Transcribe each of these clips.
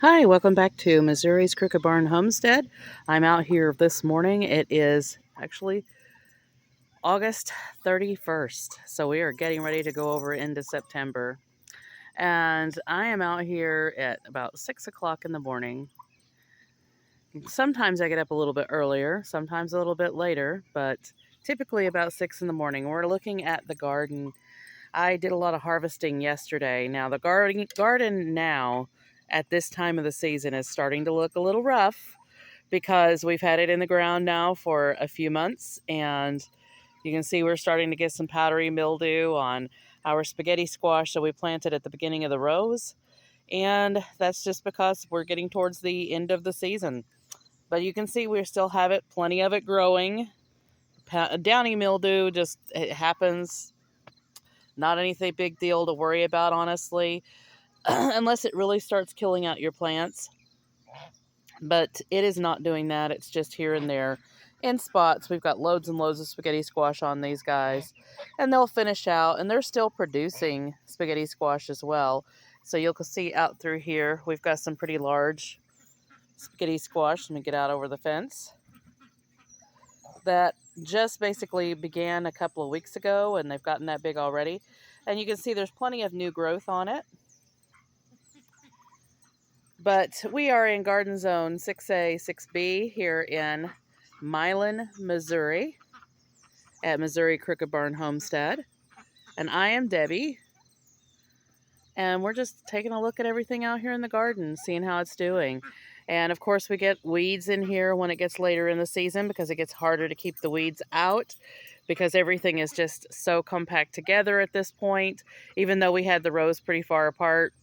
Hi, welcome back to Missouri's Crooked Barn Homestead. I'm out here this morning. It is actually August 31st, so we are getting ready to go over into September. And I am out here at about 6 o'clock in the morning. Sometimes I get up a little bit earlier, sometimes a little bit later, but typically about 6 in the morning. We're looking at the garden. I did a lot of harvesting yesterday. Now, the garden now at this time of the season is starting to look a little rough because we've had it in the ground now for a few months, and you can see we're starting to get some powdery mildew on our spaghetti squash that we planted at the beginning of the rows, and that's just because we're getting towards the end of the season. But you can see we still have it, plenty of it growing. Downy mildew, just it happens. Not anything big deal to worry about, honestly, unless it really starts killing out your plants. But it is not doing that. It's just here and there in spots. We've got loads and loads of spaghetti squash on these guys, and they'll finish out, and they're still producing spaghetti squash as well. So you'll see out through here, we've got some pretty large spaghetti squash. Let me get out over the fence. That just basically began a couple of weeks ago, and they've gotten that big already. And you can see there's plenty of new growth on it. But we are in Garden Zone 6A, 6B here in Milan, Missouri at Missouri Crooked Barn Homestead. And I am Debbie. And we're just taking a look at everything out here in the garden, seeing how it's doing. And of course, we get weeds in here when it gets later in the season because it gets harder to keep the weeds out because everything is just so compact together at this point. Even though we had the rows pretty far apart,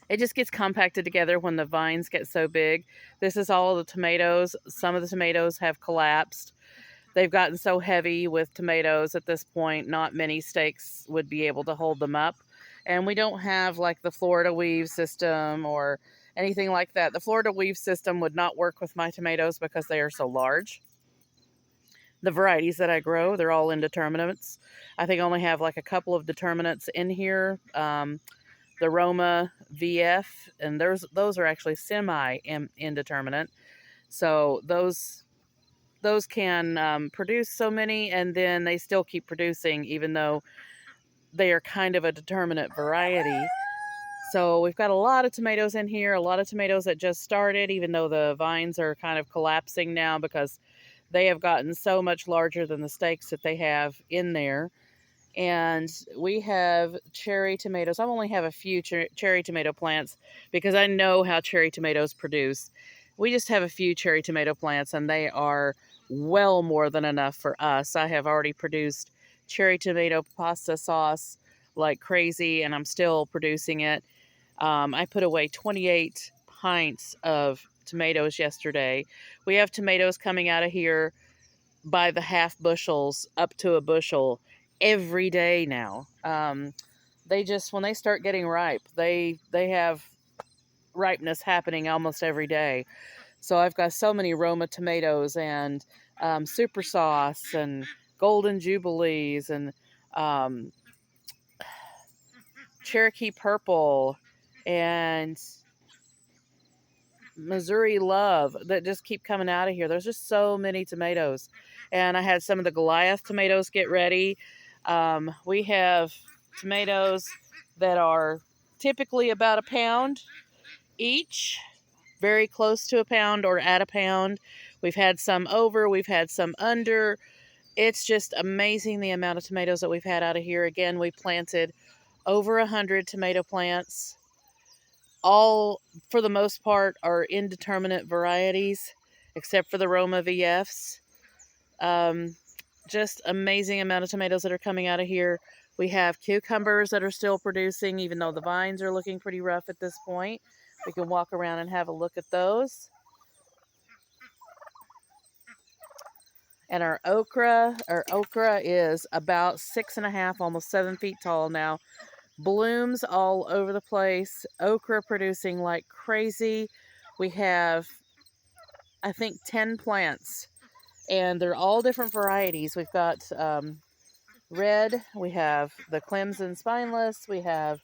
it just gets compacted together when the vines get so big. This is all of the tomatoes. Some of the tomatoes have collapsed. They've gotten so heavy with tomatoes at this point, not many stakes would be able to hold them up. And we don't have like the Florida weave system or anything like that. The Florida weave system would not work with my tomatoes because they are so large. The varieties that I grow, they're all indeterminates. I think I only have like a couple of determinants in here. The Roma VF, and those are actually semi indeterminate. So those can produce so many, and then they still keep producing, even though they are kind of a determinate variety. So we've got a lot of tomatoes in here, a lot of tomatoes that just started, even though the vines are kind of collapsing now because they have gotten so much larger than the stakes that they have in there. And we have cherry tomatoes. I only have a few cherry tomato plants because I know how cherry tomatoes produce. We just have a few cherry tomato plants, and they are well more than enough for us. I have already produced cherry tomato pasta sauce like crazy, and I'm still producing it. I put away 28 pints of tomatoes yesterday. We have tomatoes coming out of here by the half bushels up to a bushel every day now. They just, when they start getting ripe, they have ripeness happening almost every day. So I've got so many Roma tomatoes and super sauce and golden jubilees and um, Cherokee purple and Missouri love that just keep coming out of here. There's just so many tomatoes. And I had some of the Goliath tomatoes get ready. We have tomatoes that are typically about a pound each, very close to a pound or at a pound. We've had some over, we've had some under. It's just amazing the amount of tomatoes that we've had out of here. Again, we planted over 100 tomato plants. All, for the most part, are indeterminate varieties, except for the Roma VFs. Um, just amazing amount of tomatoes that are coming out of here. We have cucumbers that are still producing, even though the vines are looking pretty rough at this point. We can walk around and have a look at those. And our okra is about 6.5, almost 7 feet tall now. Blooms all over the place. Okra producing like crazy. We have, I think, 10 plants, and they're all different varieties. We've got red, we have the Clemson spineless, we have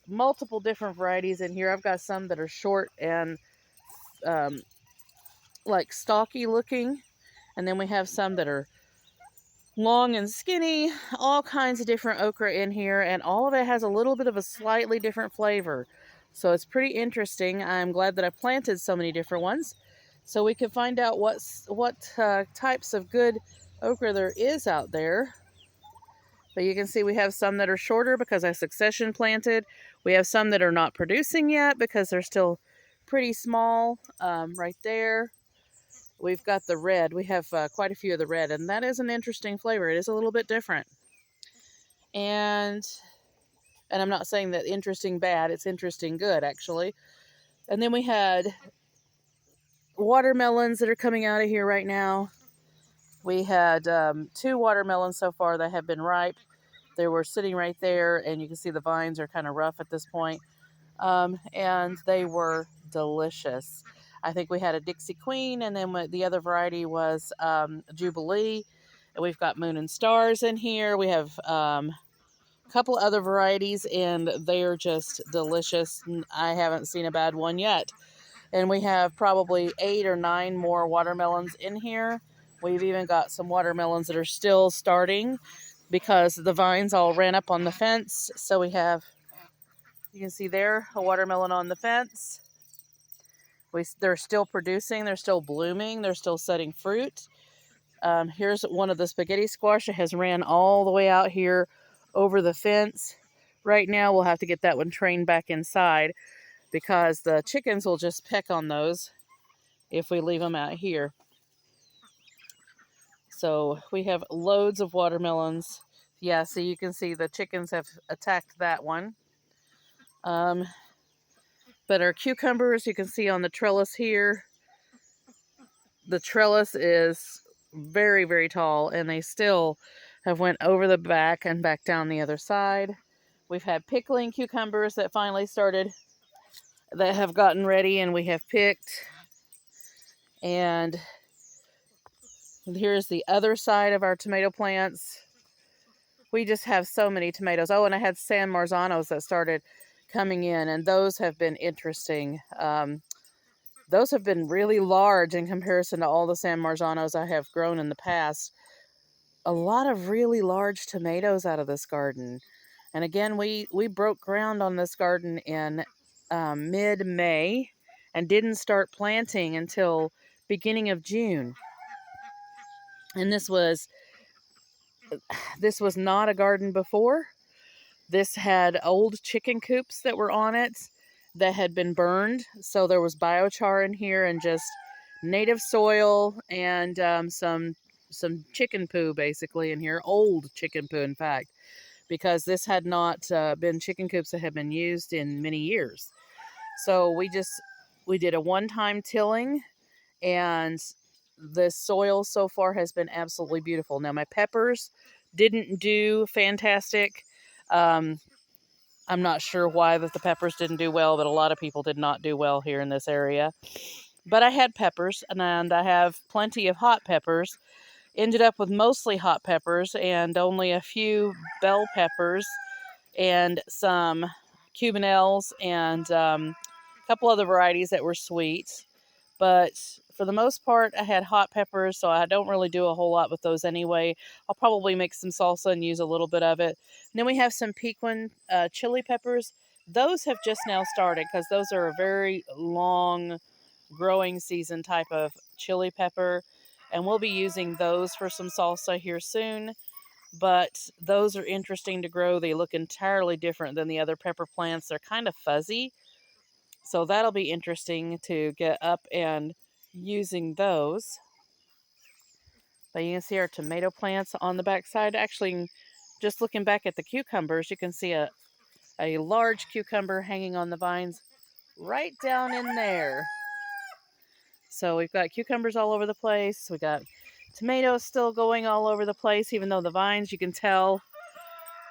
multiple different varieties in here. I've got some that are short and um, like stalky looking, and then we have some that are long and skinny, all kinds of different okra in here, and all of it has a little bit of a slightly different flavor. So it's pretty interesting. I'm glad that I planted so many different ones so we can find out what types of good okra there is out there. But you can see we have some that are shorter because I succession planted. We have some that are not producing yet because they're still pretty small right there. We've got the red. We have quite a few of the red, and that is an interesting flavor. It is a little bit different. And I'm not saying that interesting bad. It's interesting good, actually. And then we had watermelons that are coming out of here right now. We had 2 watermelons so far that have been ripe. They were sitting right there, and you can see the vines are kind of rough at this point. And they were delicious. I think we had a Dixie Queen, and then the other variety was Jubilee. And we've got Moon and Stars in here. We have a couple other varieties, and they are just delicious. I haven't seen a bad one yet. And we have probably 8 or 9 more watermelons in here. We've even got some watermelons that are still starting because the vines all ran up on the fence. So we have, you can see there, a watermelon on the fence. They're still producing, they're still blooming, they're still setting fruit. Here's one of the spaghetti squash that has ran all the way out here over the fence. Right now we'll have to get that one trained back inside because the chickens will just peck on those if we leave them out here. So we have loads of watermelons. Yeah, so you can see the chickens have attacked that one. But our cucumbers, you can see on the trellis here, the trellis is very, very tall, and they still have went over the back and back down the other side. We've had pickling cucumbers that finally started, that have gotten ready, and we have picked. And here's the other side of our tomato plants. We just have so many tomatoes. Oh, and I had San Marzanos that started coming in, and those have been interesting. Those have been really large in comparison to all the San Marzanos I have grown in the past. A lot of really large tomatoes out of this garden. And again, we broke ground on this garden in mid-May and didn't start planting until beginning of June. And this was not a garden before. This had old chicken coops that were on it that had been burned. So there was biochar in here and just native soil and some chicken poo basically in here. Old chicken poo, in fact, because this had not been chicken coops that had been used in many years. So we did a one-time tilling, and the soil so far has been absolutely beautiful. Now my peppers didn't do fantastic. I'm not sure why that the peppers didn't do well, but a lot of people did not do well here in this area. But I had peppers, and I have plenty of hot peppers. Ended up with mostly hot peppers and only a few bell peppers and some Cubanelles and a couple other varieties that were sweet. But for the most part, I had hot peppers, so I don't really do a whole lot with those anyway. I'll probably make some salsa and use a little bit of it. And then we have some Pequin chili peppers. Those have just now started because those are a very long growing season type of chili pepper. And we'll be using those for some salsa here soon. But those are interesting to grow. They look entirely different than the other pepper plants. They're kind of fuzzy. So that'll be interesting to get up and using those. But you can see our tomato plants on the back side. Actually, just looking back at the cucumbers, you can see a large cucumber hanging on the vines right down in there. So we've got cucumbers all over the place. We got tomatoes still going all over the place, even though the vines, you can tell,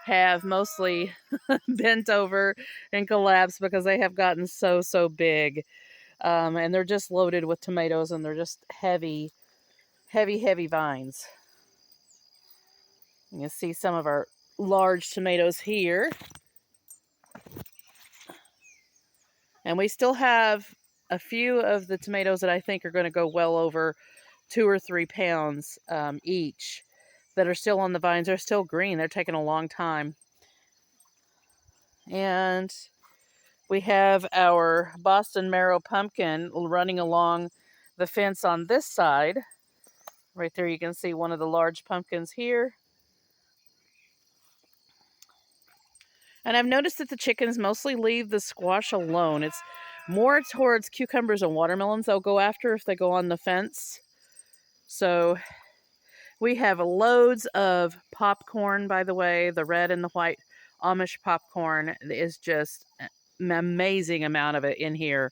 have mostly bent over and collapsed because they have gotten so big. And they're just loaded with tomatoes, and they're just heavy vines. You can see some of our large tomatoes here. And we still have a few of the tomatoes that I think are going to go well over 2 or 3 pounds each that are still on the vines. They're still green. They're taking a long time. And we have our Boston Marrow pumpkin running along the fence on this side. Right there you can see one of the large pumpkins here. And I've noticed that the chickens mostly leave the squash alone. It's more towards cucumbers and watermelons they'll go after if they go on the fence. So we have loads of popcorn, by the way. The red and the white Amish popcorn is just an amazing amount of it in here.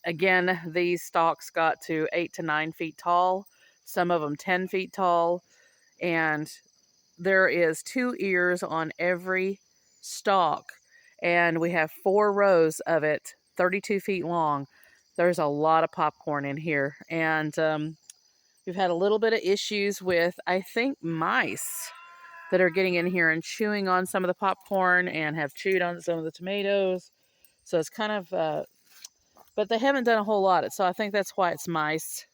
Again, these stalks got to 8 to 9 feet tall, some of them 10 feet tall, and there is 2 ears on every stalk, and we have 4 rows of it, 32 feet long. There's a lot of popcorn in here, and we've had a little bit of issues with, I think, mice that are getting in here and chewing on some of the popcorn and have chewed on some of the tomatoes. So it's kind of, but they haven't done a whole lot. So I think that's why it's mice.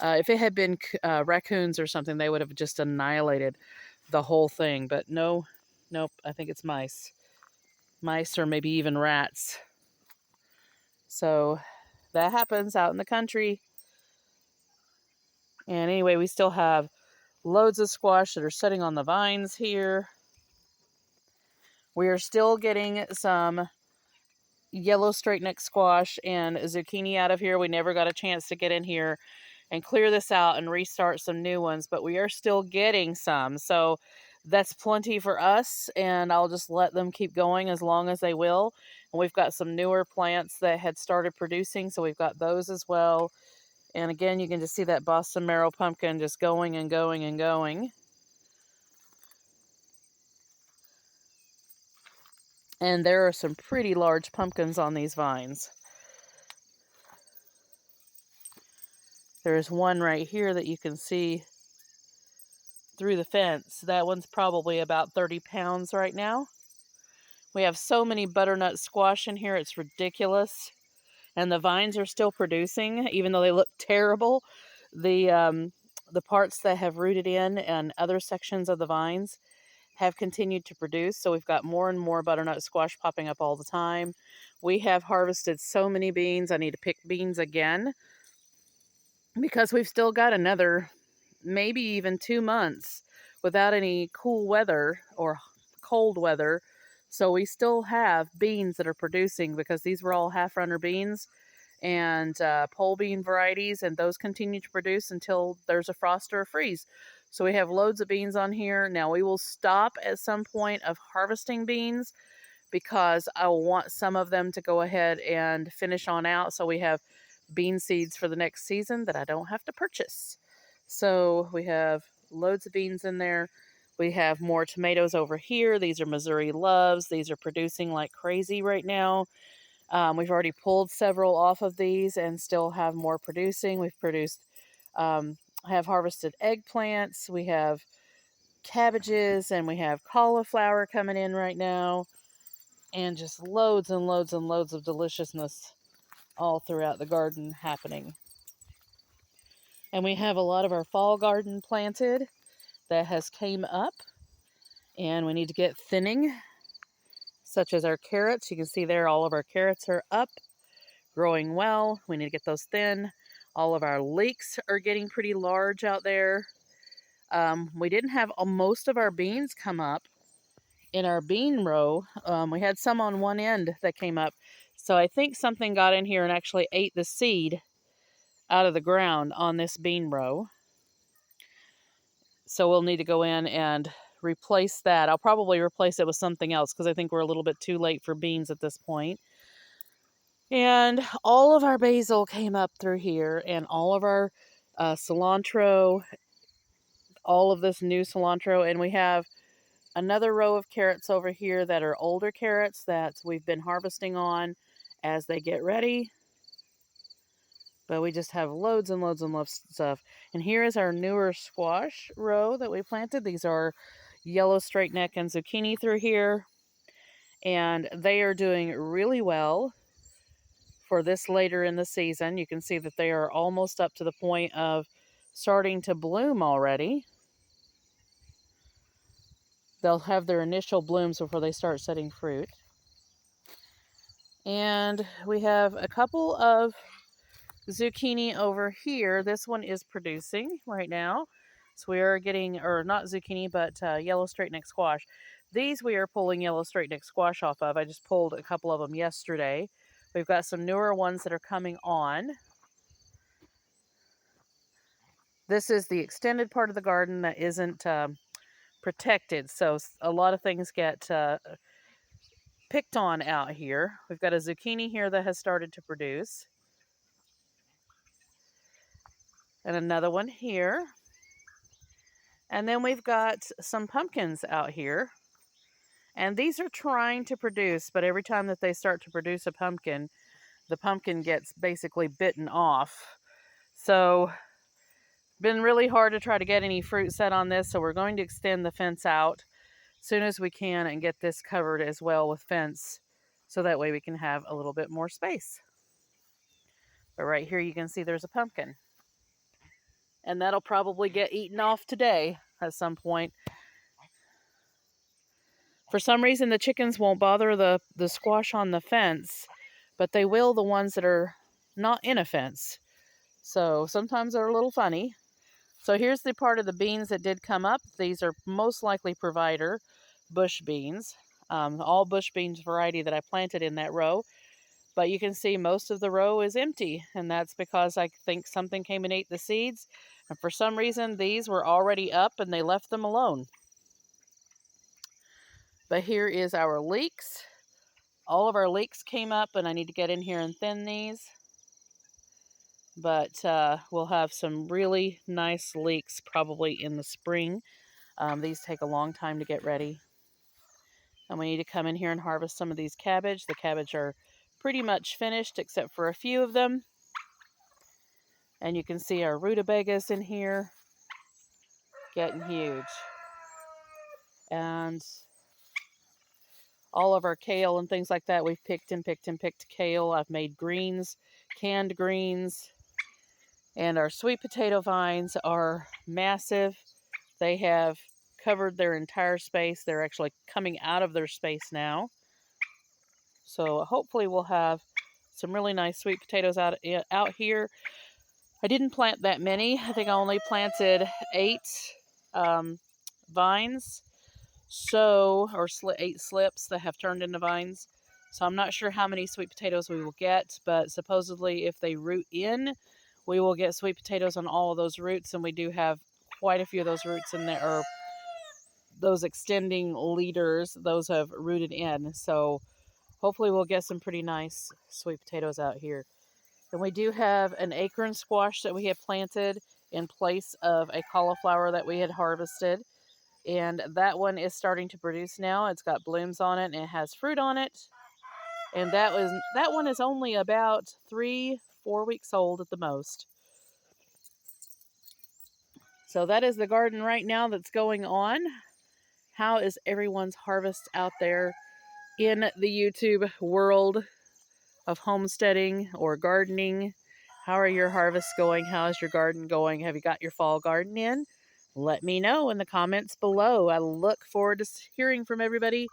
If it had been raccoons or something, they would have just annihilated the whole thing. But no, nope, I think it's mice. Mice or maybe even rats. So that happens out in the country. And anyway, we still have loads of squash that are sitting on the vines here. We are still getting some yellow straight neck squash and zucchini out of here. We never got a chance to get in here and clear this out and restart some new ones, but we are still getting some. So that's plenty for us, and I'll just let them keep going as long as they will. And we've got some newer plants that had started producing, so we've got those as well. And again, you can just see that Boston Marrow pumpkin just going and going and going. And there are some pretty large pumpkins on these vines. There's one right here that you can see through the fence. That one's probably about 30 pounds right now. We have so many butternut squash in here, it's ridiculous. And the vines are still producing, even though they look terrible. The parts that have rooted in and other sections of the vines have continued to produce. So we've got more and more butternut squash popping up all the time. We have harvested so many beans. I need to pick beans again because we've still got another maybe even 2 months without any cool weather or cold weather. So we still have beans that are producing because these were all half runner beans and pole bean varieties, and those continue to produce until there's a frost or a freeze. So we have loads of beans on here. Now we will stop at some point of harvesting beans because I want some of them to go ahead and finish on out so we have bean seeds for the next season that I don't have to purchase. So we have loads of beans in there. We have more tomatoes over here. These are Missouri Loves. These are producing like crazy right now. We've already pulled several off of these and still have more producing. We've have harvested eggplants. We have cabbages and we have cauliflower coming in right now. And just loads and loads and loads of deliciousness all throughout the garden happening. And we have a lot of our fall garden planted that has came up. And we need to get thinning, such as our carrots. You can see there all of our carrots are up, growing well. We need to get those thin. All of our leeks are getting pretty large out there. We didn't have most of our beans come up in our bean row. We had some on one end that came up. So I think something got in here and actually ate the seed out of the ground on this bean row. So we'll need to go in and replace that. I'll probably replace it with something else because I think we're a little bit too late for beans at this point. And all of our basil came up through here, and all of our cilantro, all of this new cilantro, and we have another row of carrots over here that are older carrots that we've been harvesting on as they get ready. But we just have loads and loads and loads of stuff. And here is our newer squash row that we planted. These are yellow straight neck and zucchini through here. And they are doing really well. for this later in the season. You can see that they are almost up to the point of starting to bloom already. They'll have their initial blooms before they start setting fruit. And we have a couple of zucchini over here. This one is producing right now. So we are getting, or not zucchini, but yellow straight neck squash. These we are pulling yellow straight neck squash off of. I just pulled a couple of them yesterday. We've got some newer ones that are coming on. This is the extended part of the garden that isn't protected. So a lot of things get picked on out here. We've got a zucchini here that has started to produce. And another one here. And then we've got some pumpkins out here. And these are trying to produce, but every time that they start to produce a pumpkin, the pumpkin gets basically bitten off. So, been really hard to try to get any fruit set on this, so we're going to extend the fence out as soon as we can and get this covered as well with fence, so that way we can have a little bit more space. But right here you can see there's a pumpkin. And that'll probably get eaten off today at some point. For some reason, the chickens won't bother the squash on the fence, but they will the ones that are not in a fence. So sometimes they're a little funny. So here's the part of the beans that did come up. These are most likely Provider bush beans, all bush beans variety that I planted in that row. But you can see most of the row is empty, and that's because I think something came and ate the seeds. And for some reason, these were already up and they left them alone. But here is our leeks. All of our leeks came up, and I need to get in here and thin these. But we'll have some really nice leeks probably in the spring. These take a long time to get ready. And we need to come in here and harvest some of these cabbage. The cabbage are pretty much finished except for a few of them. And you can see our rutabagas in here getting huge. And all of our kale and things like that, we've picked and picked and picked kale. I've made greens, canned greens. And our sweet potato vines are massive. They have covered their entire space. They're actually coming out of their space now. So hopefully we'll have some really nice sweet potatoes out here. I didn't plant that many. I think I only planted 8 vines. Or 8 slips that have turned into vines. So I'm not sure how many sweet potatoes we will get, but supposedly if they root in, we will get sweet potatoes on all of those roots, and we do have quite a few of those roots in there, or those extending leaders, those have rooted in. So hopefully we'll get some pretty nice sweet potatoes out here. And we do have an acorn squash that we have planted in place of a cauliflower that we had harvested. And that one is starting to produce now. It's got blooms on it and it has fruit on it. And that one is only about 3-4 weeks old at the most. So that is the garden right now that's going on. How is everyone's harvest out there in the YouTube world of homesteading or gardening? How are your harvests going? How is your garden going? Have you got your fall garden in? Let me know in the comments below. I look forward to hearing from everybody,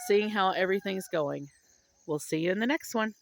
seeing how everything's going. We'll see you in the next one.